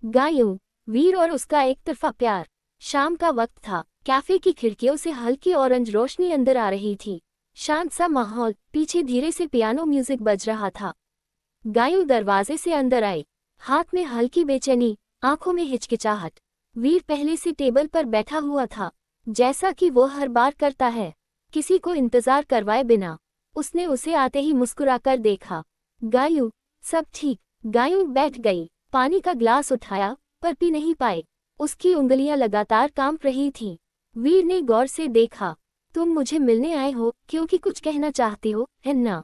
गायों, वीर और उसका एक तरफा प्यार। शाम का वक्त था। कैफे की खिड़कियों से हल्की ऑरेंज रोशनी अंदर आ रही थी। शांत सा माहौल, पीछे धीरे से पियानो म्यूजिक बज रहा था। गायों दरवाजे से अंदर आई, हाथ में हल्की बेचैनी, आंखों में हिचकिचाहट। वीर पहले से टेबल पर बैठा हुआ था, जैसा कि वो हर बार करता है, किसी को इंतजार करवाए बिना। उसने उसे आते ही मुस्कुराकर देखा। गायों, सब ठीक? गायों बैठ गई, पानी का ग्लास उठाया, पर पी नहीं पाए। उसकी उंगलियां लगातार कांप रही थीं। वीर ने गौर से देखा। तुम मुझे मिलने आए हो क्योंकि कुछ कहना चाहती हो, है ना?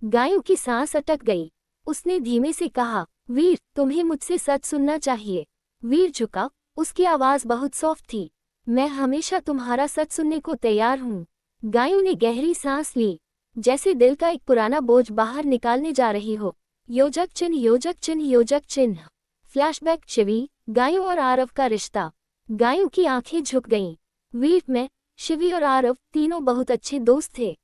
गायों की सांस अटक गई। उसने धीमे से कहा, वीर, तुम्हें मुझसे सच सुनना चाहिए। वीर झुका, उसकी आवाज बहुत सॉफ्ट थी। मैं हमेशा तुम्हारा सच सुनने को तैयार हूँ। गायों ने गहरी सांस ली, जैसे दिल का एक पुराना बोझ बाहर निकालने जा रही हो। योजक चिन्ह, योजक चिन्ह, योजक चिन्ह। फ्लैशबैक। शिवी, गायों और आरव का रिश्ता। गायों की आंखें झुक गईं। वीर, मैं, शिवी और आरव तीनों बहुत अच्छे दोस्त थे।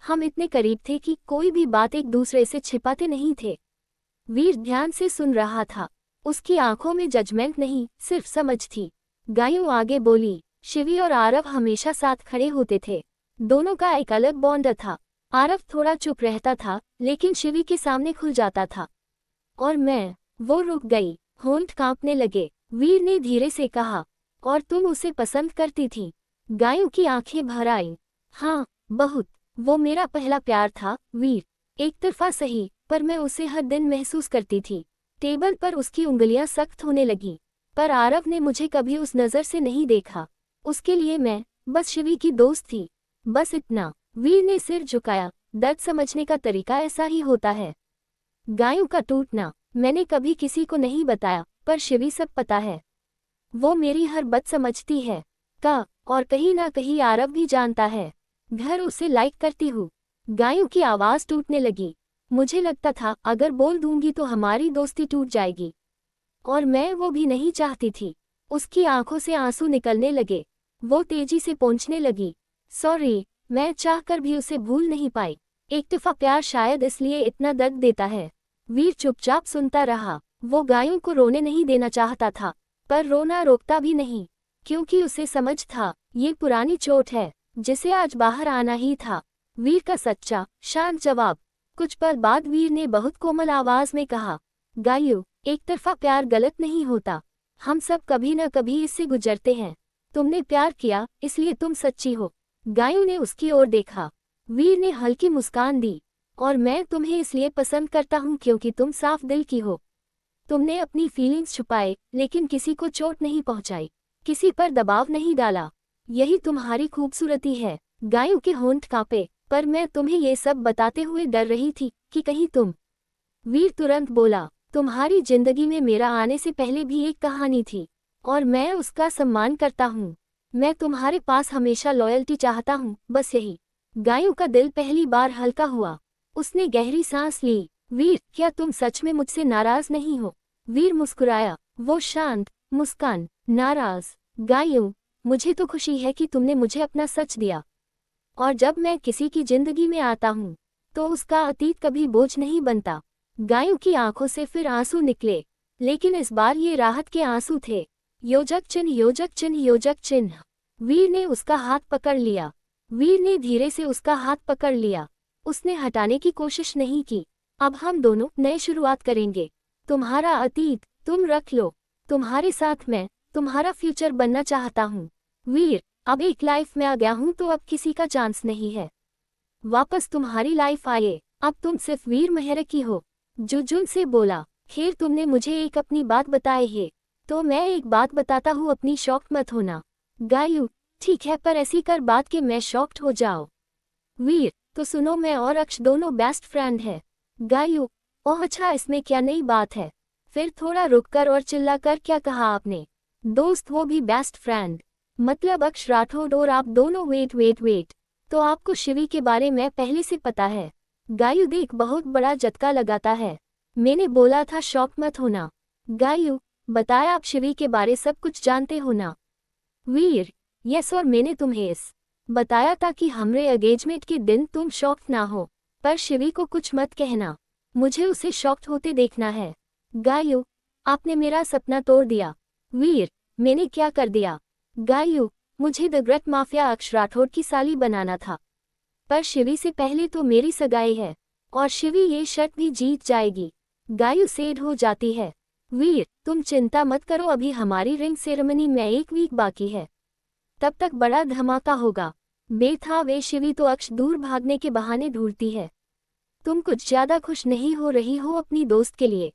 हम इतने करीब थे कि कोई भी बात एक दूसरे से छिपाते नहीं थे। वीर ध्यान से सुन रहा था। उसकी आंखों में जजमेंट नहीं, सिर्फ समझ थी। गायों आगे बोली, शिवी और आरव हमेशा साथ खड़े होते थे। दोनों का एक अलग बॉन्ड था। आरव थोड़ा चुप रहता था, लेकिन शिवी के सामने खुल जाता था। और मैं। वो रुक गई, होंठ कांपने लगे। वीर ने धीरे से कहा, और तुम उसे पसंद करती थी? गायों की आंखें भर आईं। हाँ, बहुत। वो मेरा पहला प्यार था, वीर। एक तरफा सही, पर मैं उसे हर दिन महसूस करती थी। टेबल पर उसकी उंगलियां सख्त होने लगीं। पर आरव ने मुझे कभी उस नज़र से नहीं देखा। उसके लिए मैं बस शिवी की दोस्त थी, बस इतना। वीर ने सिर झुकाया। दर्द समझने का तरीका ऐसा ही होता है। गायों का टूटना। मैंने कभी किसी को नहीं बताया, पर शिवी सब पता है। वो मेरी हर बात समझती है। और कहीं ना कहीं आरव भी जानता है। घर उसे लाइक करती हूँ। गायों की आवाज टूटने लगी। मुझे लगता था अगर बोल दूंगी तो हमारी दोस्ती टूट जाएगी, और मैं वो भी नहीं चाहती थी। उसकी आंखों से आंसू निकलने लगे। वो तेजी से पोंछने लगी। सॉरी, मैं चाहकर भी उसे भूल नहीं पाई। एक तरफा प्यार शायद इसलिए इतना दर्द देता है। वीर चुपचाप सुनता रहा। वो गायों को रोने नहीं देना चाहता था, पर रोना रोकता भी नहीं, क्योंकि उसे समझ था ये पुरानी चोट है, जिसे आज बाहर आना ही था। वीर का सच्चा, शांत जवाब। कुछ पल बाद वीर ने बहुत कोमल आवाज में कहा, गायों, एक तरफा प्यार गलत नहीं होता। हम सब कभी न कभी इससे गुजरते हैं। तुमने प्यार किया, इसलिए तुम सच्ची हो। गायों ने उसकी ओर देखा। वीर ने हल्की मुस्कान दी। और मैं तुम्हें इसलिए पसंद करता हूँ क्योंकि तुम साफ दिल की हो। तुमने अपनी फीलिंग्स छुपाए, लेकिन किसी को चोट नहीं पहुंचाई, किसी पर दबाव नहीं डाला। यही तुम्हारी खूबसूरती है। गायों के होंठ कांपे, पर मैं तुम्हें ये सब बताते हुए डर रही थी कि कहीं तुम। वीर तुरंत बोला, तुम्हारी जिंदगी में मेरा आने से पहले भी एक कहानी थी, और मैं उसका सम्मान करता हूँ। मैं तुम्हारे पास हमेशा लॉयल्टी चाहता हूँ, बस यही। गायों का दिल पहली बार हल्का हुआ। उसने गहरी सांस ली। वीर, क्या तुम सच में मुझसे नाराज नहीं हो? वीर मुस्कुराया, वो शांत मुस्कान। नाराज? गायों, मुझे तो खुशी है कि तुमने मुझे अपना सच दिया। और जब मैं किसी की जिंदगी में आता हूँ, तो उसका अतीत कभी बोझ नहीं बनता। गायों की आंखों से फिर आंसू निकले, लेकिन इस बार ये राहत के आंसू थे। योजक चिन्ह, योजक चिन्ह, योजक चिन्ह। वीर ने उसका हाथ पकड़ लिया। वीर ने धीरे से उसका हाथ पकड़ लिया। उसने हटाने की कोशिश नहीं की। अब हम दोनों नए शुरुआत करेंगे। तुम्हारा अतीत तुम रख लो। तुम्हारे साथ मैं तुम्हारा फ्यूचर बनना चाहता हूँ। वीर, अब एक लाइफ में आ गया हूँ तो अब किसी का चांस नहीं है वापस तुम्हारी लाइफ आए। अब तुम सिर्फ वीर मेहर की हो। जुजुन से बोला, खैर तुमने मुझे एक अपनी बात बताई है, तो मैं एक बात बताता हूँ, अपनी शॉक मत होना। गायू, ठीक है, पर ऐसी कर बात कि मैं शॉक्ड हो जाओ। वीर, तो सुनो, मैं और अक्ष दोनों बेस्ट फ्रेंड है। गायू, ओह अच्छा, इसमें क्या नई बात है? फिर थोड़ा रुककर और चिल्लाकर क्या कहा आपने? दोस्त, वो भी बेस्ट फ्रेंड? मतलब अक्ष राठौड़ और आप दोनों? वेट वेट वेट, तो आपको शिवी के बारे में पहले से पता है? गायू, देख, बहुत बड़ा झटका लगाता है। मैंने बोला था शॉक मत होना। गायू, बताया, आप शिवी के बारे सब कुछ जानते हो ना? वीर, यस, और मैंने तुम्हें इस बताया था कि हमरे एंगेजमेंट के दिन तुम शॉक्ड ना हो, पर शिवी को कुछ मत कहना। मुझे उसे शॉक्ड होते देखना है। गायू, आपने मेरा सपना तोड़ दिया। वीर, मैंने क्या कर दिया? गायू, मुझे द ग्रेट माफिया अक्ष राठौड़ की साली बनाना था। पर शिवी से पहले तो मेरी सगाई है, और शिवी ये शर्त भी जीत जाएगी। गायू सेड हो जाती है। वीर, तुम चिंता मत करो, अभी हमारी रिंग सेरेमनी में 1 वीक बाकी है। तब तक बड़ा धमाका होगा। बेथावे शिवी तो अक्ष दूर भागने के बहाने ढूंढती है। तुम कुछ ज्यादा खुश नहीं हो रही हो अपनी दोस्त के लिए?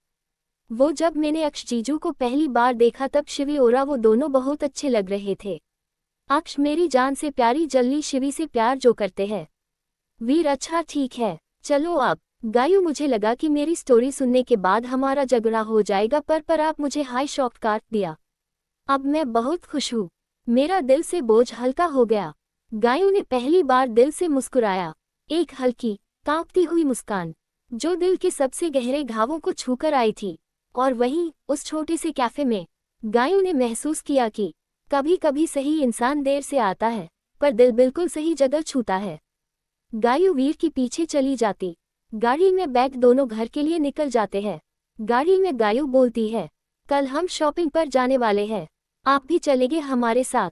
वो जब मैंने अक्ष जीजू को पहली बार देखा तब शिवी और वो दोनों बहुत अच्छे लग रहे थे। अक्ष मेरी जान से प्यारी जल्दी शिवी से प्यार जो करते हैं। वीर, अच्छा ठीक है, चलो अब। गायू, मुझे लगा कि मेरी स्टोरी सुनने के बाद हमारा झगड़ा हो जाएगा, पर आप मुझे हाई शॉक काट दिया। अब मैं बहुत खुश हूँ। मेरा दिल से बोझ हल्का हो गया। गायू ने पहली बार दिल से मुस्कुराया, एक हल्की कांपती हुई मुस्कान जो दिल के सबसे गहरे घावों को छूकर आई थी। और वहीं उस छोटे से कैफे में गायू ने महसूस किया कि कभी कभी सही इंसान देर से आता है, पर दिल बिल्कुल सही जगह छूता है। गायू वीर के पीछे चली जाती। गाड़ी में बैठ दोनों घर के लिए निकल जाते हैं। गाड़ी में गायू बोलती है, कल हम शॉपिंग पर जाने वाले हैं, आप भी चलेंगे हमारे साथ?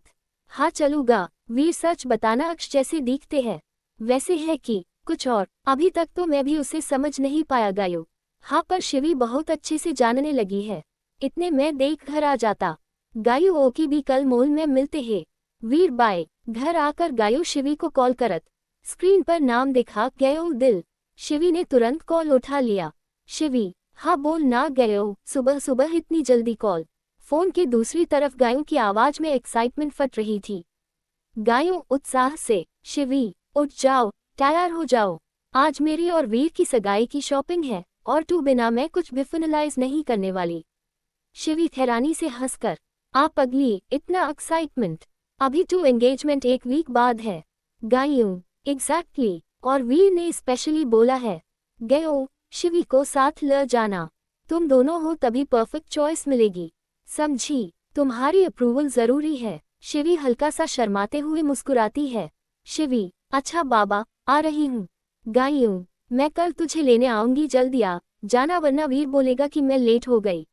हाँ चलूंगा। वीर, सच बताना अक्ष जैसे दिखते हैं वैसे है कि कुछ और? अभी तक तो मैं भी उसे समझ नहीं पाया। गायू, हाँ, पर शिवी बहुत अच्छे से जानने लगी है। इतने में देख घर आ जाता। गायू, ओकी भी कल मॉल में मिलते हैं। वीर, बाय। घर आकर गायू शिवी को कॉल करत स्क्रीन पर नाम दिखा गयो दिल। शिवी ने तुरंत कॉल उठा लिया। शिवी, हाँ बोल ना गयो, सुबह सुबह इतनी जल्दी कॉल? फोन के दूसरी तरफ गायू की आवाज में एक्साइटमेंट फट रही थी। गायू उत्साह से, शिवी उठ जाओ, तैयार हो जाओ, आज मेरी और वीर की सगाई की शॉपिंग है, और तू बिना मैं कुछ भी फिनलाइज नहीं करने वाली। शिवी हैरानी से हंसकर, आप अगली, इतना एक्साइटमेंट? अभी तो एंगेजमेंट 1 वीक बाद है। गायू, एग्जैक्टली, और वीर ने स्पेशली बोला है गयो शिवी को साथ ले जाना। तुम दोनों हो तभी परफेक्ट चॉइस मिलेगी, समझी? तुम्हारी अप्रूवल जरूरी है। शिवी हल्का सा शर्माते हुए मुस्कुराती है। शिवी, अच्छा बाबा, आ रही हूँ। गायू, मैं कल तुझे लेने आऊंगी, जल्दी आ जाना वरना वीर बोलेगा कि मैं लेट हो गई।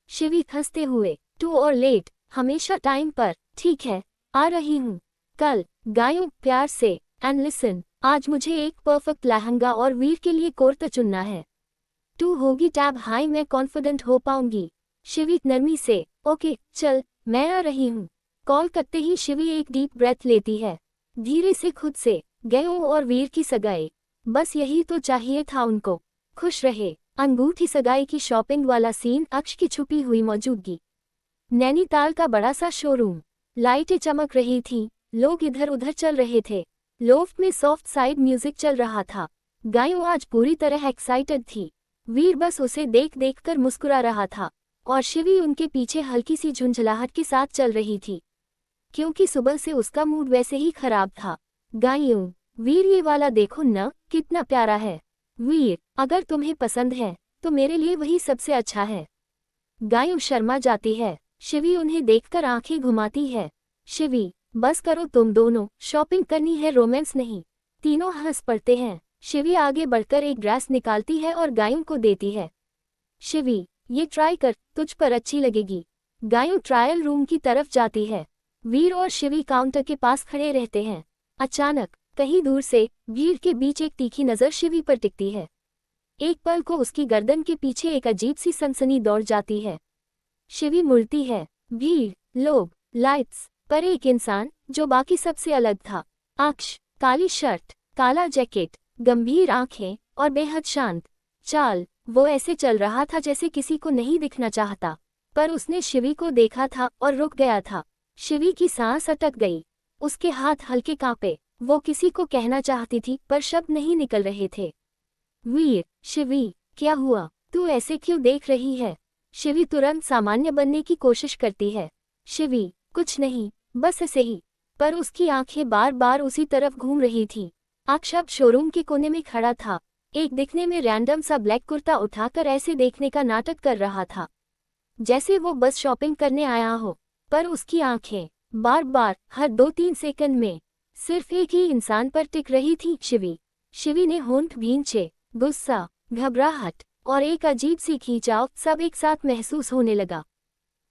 शिवी हंसते हुए, टू और लेट, हमेशा टाइम पर। ठीक है, आ रही हूँ कल। गायू प्यार से, एंड लिसन, आज मुझे एक परफेक्ट लहंगा और वीर के लिए कुर्ता चुनना है। तू होगी टैब हाई, मैं कॉन्फिडेंट हो पाऊंगी। शिवी नरमी से, ओके चल, मैं आ रही हूँ। कॉल करते ही शिवी एक डीप ब्रेथ लेती है, धीरे से खुद से। गयो और वीर की सगाई, बस यही तो चाहिए था उनको। खुश रहे। अंगूठी सगाई की शॉपिंग वाला सीन, अक्ष की छुपी हुई मौजूदगी। नैनीताल का बड़ा सा शोरूम, लाइटें चमक रही थीं, लोग इधर उधर चल रहे थे। लोफ्ट में सॉफ्ट साइड म्यूजिक चल रहा था। गायू आज पूरी तरह एक्साइटेड थी। वीर बस उसे देख देख कर मुस्कुरा रहा था, और शिवी उनके पीछे हल्की सी झुंझलाहट के साथ चल रही थी, क्योंकि सुबह से उसका मूड वैसे ही खराब था। गायू, वीर ये वाला देखो न, कितना प्यारा है। वीर, अगर तुम्हें पसंद है तो मेरे लिए वही सबसे अच्छा है। गायू शर्मा जाती है। शिवी उन्हें देखकर आंखें घुमाती है। शिवी, बस करो तुम दोनों, शॉपिंग करनी है, रोमांस नहीं। तीनों हंस पड़ते हैं। शिवी आगे बढ़कर एक ड्रेस निकालती है और गायू को देती है। शिवी, ये ट्राई कर, तुझ पर अच्छी लगेगी। गायू ट्रायल रूम की तरफ जाती है। वीर और शिवी काउंटर के पास खड़े रहते हैं। अचानक कहीं दूर से भीड़ के बीच एक तीखी नजर शिवी पर टिकती है। एक पल को उसकी गर्दन के पीछे एक अजीब सी सनसनी दौड़ जाती है। शिवी मुड़ती है। भीड़, लोग, लाइट्स, पर एक इंसान जो बाकी सबसे अलग था। अक्ष, काली शर्ट, काला जैकेट, गंभीर आंखें और बेहद शांत चाल। वो ऐसे चल रहा था जैसे किसी को नहीं दिखना चाहता, पर उसने शिवी को देखा था और रुक गया था। शिवी की सांस अटक गई, उसके हाथ हल्के कांपे। वो किसी को कहना चाहती थी पर शब्द नहीं निकल रहे थे। वीर, शिवी, क्या हुआ? तू ऐसे क्यों देख रही है? शिवी तुरंत सामान्य बनने की कोशिश करती है। शिवी, कुछ नहीं, बस ऐसे ही। पर उसकी आंखें बार बार उसी तरफ घूम रही थी। अक्ष अब शोरूम के कोने में खड़ा था, एक दिखने में रैंडम सा ब्लैक कुर्ता उठाकर ऐसे देखने का नाटक कर रहा था जैसे वो बस शॉपिंग करने आया हो। पर उसकी आंखें बार बार, हर 2-3 सेकंड में, सिर्फ एक ही इंसान पर टिक रही थी, शिवी। शिवी ने होंठ भींचे, गुस्सा, घबराहट, और एक अजीब सी खींचाव सब एक साथ महसूस होने लगा।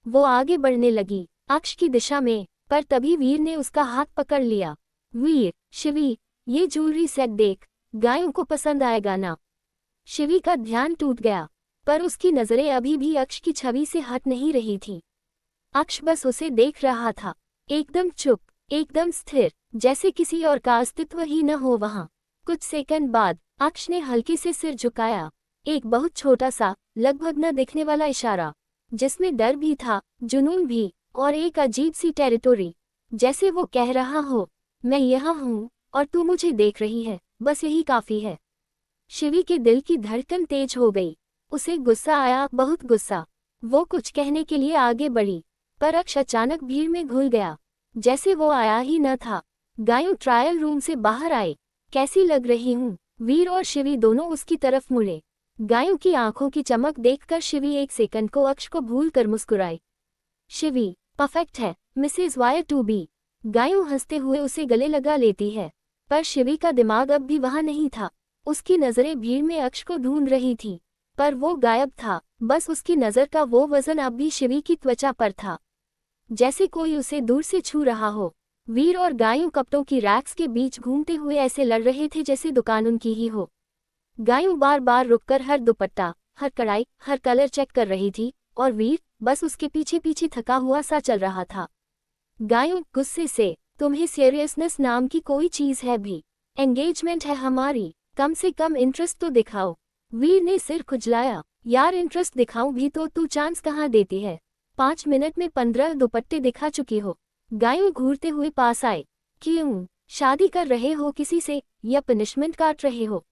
वो आगे बढ़ने लगी अक्ष की दिशा में, पर तभी वीर ने उसका हाथ पकड़ लिया। वीर, शिवी, ये ज्वेलरी सेट देख, गायों को पसंद आएगा ना। शिवी का ध्यान टूट गया, पर उसकी नजरें अभी भी अक्ष की छवि से हट नहीं रही थीं। अक्ष बस उसे देख रहा था, एकदम चुप, एकदम स्थिर, जैसे किसी और का अस्तित्व ही न हो वहां। कुछ सेकंड बाद अक्ष ने हल्के से सिर झुकाया, एक बहुत छोटा सा, लगभग न दिखने वाला इशारा, जिसमें डर भी था, जुनून भी, और एक अजीब सी टेरिटोरी, जैसे वो कह रहा हो, मैं यहाँ हूँ और तू मुझे देख रही है, बस यही काफी है। शिवी के दिल की धड़कन तेज हो गई, उसे गुस्सा आया, बहुत गुस्सा। वो कुछ कहने के लिए आगे बढ़ी, पर अक्ष अचानक भीड़ में घुल गया, जैसे वो आया ही न था। गायों ट्रायल रूम से बाहर आए। कैसी लग रही हूँ? वीर और शिवी दोनों उसकी तरफ मुड़े। गायों की आंखों की चमक देखकर शिवी एक सेकंड को अक्ष को भूल कर मुस्कुराई। शिवी, परफेक्ट है, मिसेज वायर टू बी। गायों हंसते हुए उसे गले लगा लेती है, पर शिवी का दिमाग अब भी वहां नहीं था। उसकी नजरें भीड़ में अक्ष को ढूंढ रही थी, पर वो गायब था। बस उसकी नजर का वो वजन अब भी शिवी की त्वचा पर था, जैसे कोई उसे दूर से छू रहा हो। वीर और गायों कपड़ों की रैक्स के बीच घूमते हुए ऐसे लड़ रहे थे जैसे दुकान उनकी ही हो। गायों बार बार रुककर हर दुपट्टा, हर कढ़ाई, हर कलर चेक कर रही थी, और वीर बस उसके पीछे पीछे थका हुआ सा चल रहा था। गायों गुस्से से, तुम्हें सीरियसनेस नाम की कोई चीज है भी? एंगेजमेंट है हमारी, कम से कम इंटरेस्ट तो दिखाओ। वीर ने सिर खुजलाया, यार इंटरेस्ट दिखाऊं भी तो तू चांस कहाँ देती है? 5 मिनट में 15 दुपट्टे दिखा चुकी हो। गायों घूरते हुए पास आए। क्यों, शादी कर रहे हो किसी से या पनिशमेंट काट रहे हो?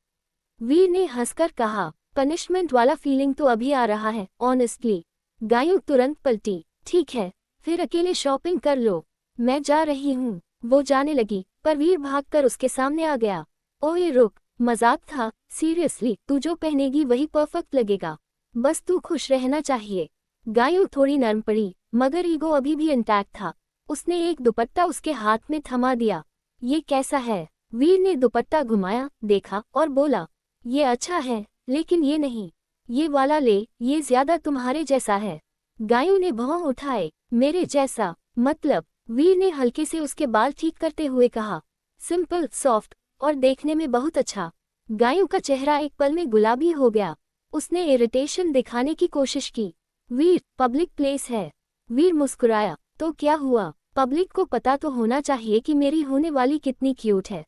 वीर ने हंसकर कहा, पनिशमेंट वाला फीलिंग तो अभी आ रहा है ऑनेस्टली। गायों तुरंत पलटी, ठीक है, फिर अकेले शॉपिंग कर लो, मैं जा रही हूँ। वो जाने लगी, पर वीर भागकर उसके सामने आ गया। ओए रुक, मजाक था, सीरियसली तू जो पहनेगी वही परफेक्ट लगेगा, बस तू खुश रहना चाहिए। गायों थोड़ी नर्म पड़ी, मगर ईगो अभी भी इंटैक्ट था। उसने एक दुपट्टा उसके हाथ में थमा दिया। ये कैसा है? वीर ने दुपट्टा घुमाया, देखा और बोला, ये अच्छा है, लेकिन ये नहीं, ये वाला ले, ये ज्यादा तुम्हारे जैसा है। गायों ने भौं उठाए, मेरे जैसा मतलब? वीर ने हल्के से उसके बाल ठीक करते हुए कहा, सिंपल, सॉफ्ट और देखने में बहुत अच्छा। गायों का चेहरा एक पल में गुलाबी हो गया। उसने इरिटेशन दिखाने की कोशिश की। वीर, पब्लिक प्लेस है। वीर मुस्कुराया, तो क्या हुआ, पब्लिक को पता तो होना चाहिए कि मेरी होने वाली कितनी क्यूट है।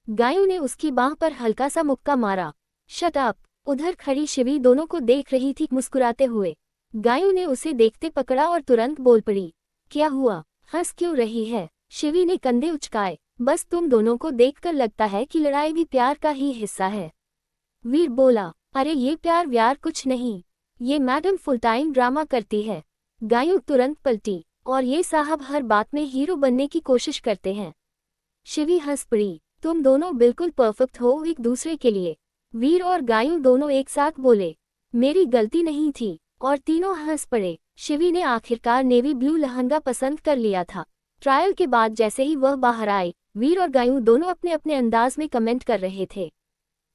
गायों ने उसकी बाह पर हल्का सा मुक्का मारा। Shut up. उधर खड़ी शिवी दोनों को देख रही थी मुस्कुराते हुए। गायों ने उसे देखते पकड़ा और तुरंत बोल पड़ी, क्या हुआ, हंस क्यों रही है? शिवी ने कंधे उचकाए, बस तुम दोनों को देखकर लगता है कि लड़ाई भी प्यार का ही हिस्सा है। वीर बोला, अरे ये प्यार व्यार कुछ नहीं, ये मैडम फुल टाइम ड्रामा करती है। गायों तुरंत पलटी, और ये साहब हर बात में हीरो बनने की कोशिश करते हैं। शिवी हंस पड़ी, तुम दोनों बिल्कुल परफेक्ट हो एक दूसरे के लिए। वीर और गायों दोनों एक साथ बोले, मेरी गलती नहीं थी, और तीनों हंस पड़े। शिवी ने आखिरकार नेवी ब्लू लहंगा पसंद कर लिया था। ट्रायल के बाद जैसे ही वह बाहर आए, वीर और गायों दोनों अपने अपने अंदाज में कमेंट कर रहे थे।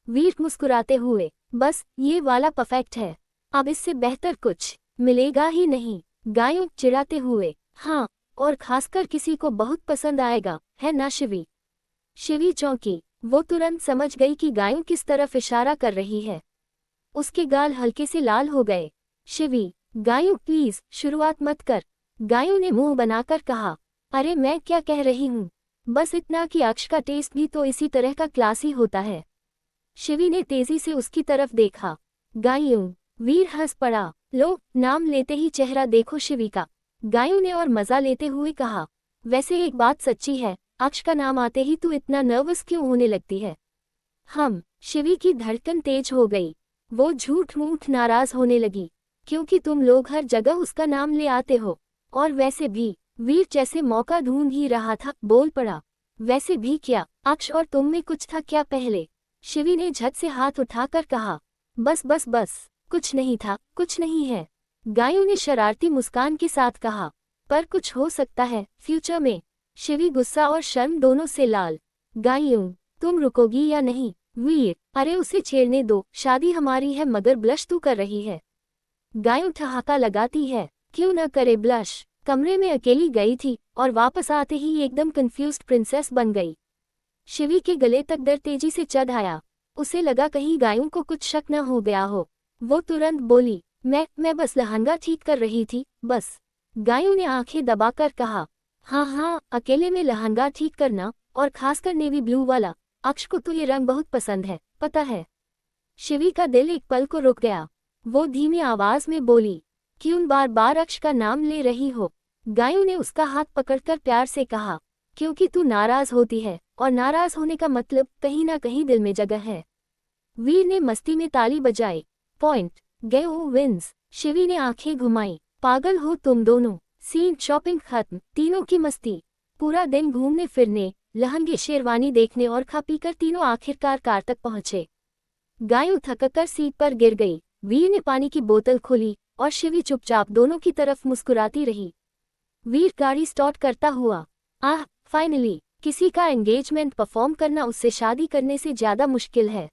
वीर मुस्कुराते हुए, बस ये वाला परफेक्ट है, अब इससे बेहतर कुछ मिलेगा ही नहीं। गायों चिढ़ाते हुए, हाँ, और खासकर किसी को बहुत पसंद आएगा, है ना शिवी? शिवी चौंकी, वो तुरंत समझ गई कि गायों किस तरफ इशारा कर रही है। उसके गाल हल्के से लाल हो गए। शिवी, गायों प्लीज शुरुआत मत कर। गायों ने मुंह बनाकर कहा, अरे मैं क्या कह रही हूँ, बस इतना कि अक्ष का टेस्ट भी तो इसी तरह का क्लासी होता है। शिवी ने तेजी से उसकी तरफ देखा। गायों। वीर हंस पड़ा, लो, नाम लेते ही चेहरा देखो शिवी का। गायों ने और मजा लेते हुए कहा, वैसे एक बात सच्ची है, अक्ष का नाम आते ही तू इतना नर्वस क्यों होने लगती है? शिवी की धड़कन तेज हो गई। वो झूठ मूठ नाराज होने लगी, क्योंकि तुम लोग हर जगह उसका नाम ले आते हो, और वैसे भी, वीर जैसे मौका ढूंढ ही रहा था, बोल पड़ा, वैसे भी क्या, अक्ष और तुम में कुछ था क्या पहले? शिवी ने झट से हाथ उठाकर कहा, बस बस बस, कुछ नहीं था, कुछ नहीं है। गायों ने शरारती मुस्कान के साथ कहा, पर कुछ हो सकता है फ्यूचर में। शिवी गुस्सा और शर्म दोनों से लाल। गायों, तुम रुकोगी या नहीं? वीर, अरे उसे छेड़ने दो, शादी हमारी है। मगर ब्लश तू कर रही है। गायों ठहाका लगाती है। क्यों न करे ब्लश। कमरे में अकेली गई थी और वापस आते ही एकदम कंफ्यूज्ड प्रिंसेस बन गई। शिवी के गले तक डर तेजी से चढ़ आया। उसे लगा कहीं गायों को कुछ शक न हो गया हो। वो तुरंत बोली, मैं बस लहंगा ठीक कर रही थी, बस। गायों ने आंखें दबाकर कहा, हाँ हाँ, अकेले में लहंगा ठीक करना, और खासकर नेवी ब्लू वाला। अक्ष को तो ये रंग बहुत पसंद है, पता है। शिवी का दिल एक पल को रुक गया। वो धीमी आवाज में बोली, क्यों बार बार अक्ष का नाम ले रही हो। गायों ने उसका हाथ पकड़कर प्यार से कहा, क्योंकि तू नाराज होती है, और नाराज होने का मतलब कहीं ना कहीं दिल में जगह है। वीर ने मस्ती में ताली बजाई। पॉइंट, गयो विंस। शिवी ने आंखें घुमाई। पागल हो तुम दोनों। सीन शॉपिंग खत्म, तीनों की मस्ती। पूरा दिन घूमने फिरने, लहंगे शेरवानी देखने और खा पीकर तीनों आखिरकार कार तक पहुंचे। गायों थककर सीट पर गिर गई। वीर ने पानी की बोतल खोली और शिवी चुपचाप दोनों की तरफ मुस्कुराती रही। वीर गाड़ी स्टार्ट करता हुआ, आह फाइनली, किसी का एंगेजमेंट परफॉर्म करना उससे शादी करने से ज्यादा मुश्किल है।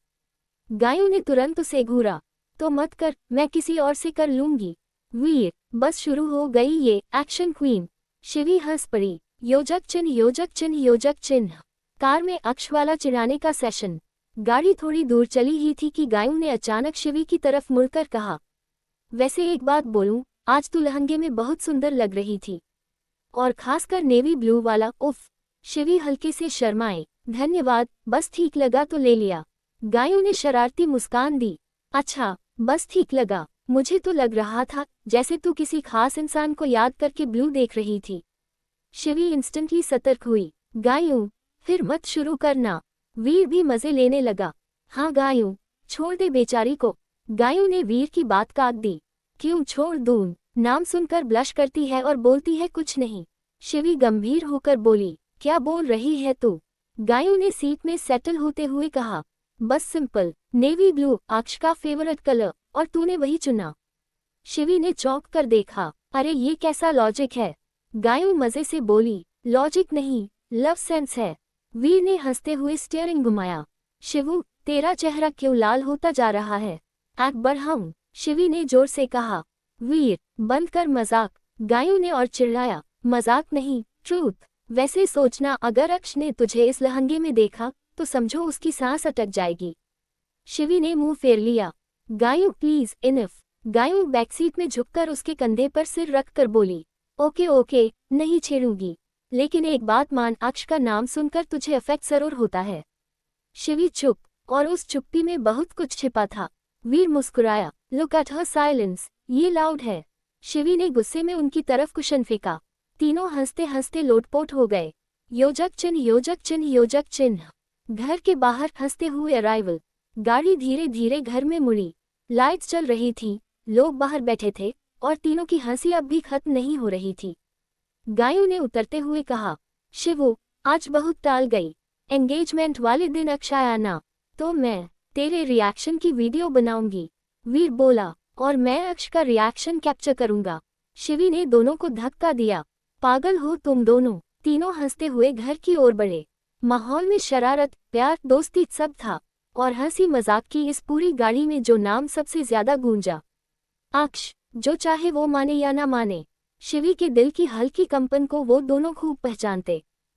गायों ने तुरंत उसे घूरा, तो मत कर, मैं किसी और से कर लूंगी। वीर, बस शुरू हो गई ये एक्शन क्वीन। शिवी हंस पड़ी। योजक चिन्ह योजक चिन्ह योजक चिन्ह। कार में अक्ष वाला चिढ़ाने का सेशन। गाड़ी थोड़ी दूर चली ही थी कि गायों ने अचानक शिवी की तरफ मुड़कर कहा, वैसे एक बात बोलूं, आज तू लहंगे में बहुत सुंदर लग रही थी, और खासकर नेवी ब्लू वाला। उफ। शिवी हल्के से शर्माए। धन्यवाद, बस ठीक लगा तो ले लिया। गायों ने शरारती मुस्कान दी। अच्छा, बस ठीक लगा, मुझे तो लग रहा था जैसे तू किसी खास इंसान को याद करके ब्लू देख रही थी। शिवी इंस्टेंटली सतर्क हुई। गायों, फिर मत शुरू करना। वीर भी मजे लेने लगा। हाँ गायों, छोड़ दे बेचारी को। गायों ने वीर की बात काट दी। क्यों छोड़ दूं? नाम सुनकर ब्लश करती है और बोलती है कुछ नहीं। शिवी गंभीर होकर बोली, क्या बोल रही है तू? गायों ने सीट में सेटल होते हुए कहा, बस सिंपल, नेवी ब्लू अक्ष का फेवरेट कलर, और तूने वही चुना। शिवी ने चौंक कर देखा। अरे ये कैसा लॉजिक है? गायों मजे से बोली, लॉजिक नहीं, लव सेंस है। वीर ने हंसते हुए स्टीयरिंग घुमाया। शिवू, तेरा चेहरा क्यों लाल होता जा रहा है? आग बढ़ाऊं? शिवी ने जोर से कहा। वीर, बंद कर मजाक। गायों ने और चिल्लाया, मजाक नहीं, ट्रूथ। वैसे सोचना, अगर अक्ष ने तुझे इस लहंगे में देखा तो समझो उसकी सांस अटक जाएगी। शिवी ने मुंह फेर लिया। गायों प्लीज इनफ। गायों बैकसीट में झुककर उसके कंधे पर सिर रखकर बोली, ओके ओके, नहीं छेड़ूंगी, लेकिन एक बात मान, अक्ष का नाम सुनकर तुझे अफेक्ट जरूर होता है। शिवी चुप, और उस चुप्पी में बहुत कुछ छिपा था। वीर मुस्कुराया। लुक एट हर साइलेंस, ये लाउड है। शिवी ने गुस्से में उनकी तरफ कुशन फेंका। तीनों हंसते हंसते लोटपोट हो गए। योजक चिन्ह योजक चिन्ह योजक चिन्ह। घर के बाहर हंसते हुए अराइवल। गाड़ी धीरे धीरे घर में मुड़ी। लाइट्स चल रही थी, लोग बाहर बैठे थे, और तीनों की हंसी अब भी खत्म नहीं हो रही थी। गायों ने उतरते हुए कहा, शिवू, आज बहुत टाल गई। एंगेजमेंट वाले दिन अक्षय आना, तो मैं तेरे रिएक्शन की वीडियो बनाऊंगी। वीर बोला, और मैं अक्ष का रिएक्शन कैप्चर करूंगा। शिवी ने दोनों को धक्का दिया। पागल हो तुम दोनों। तीनों हंसते हुए घर की ओर बढ़े। माहौल में शरारत, प्यार, दोस्ती सब था, और हंसी मजाक की इस पूरी गाड़ी में जो नाम सबसे ज्यादा गूंजा, अक्ष। जो चाहे वो माने या ना माने, शिवी के दिल की हल्की कंपन को वो दोनों खूब पहचानते।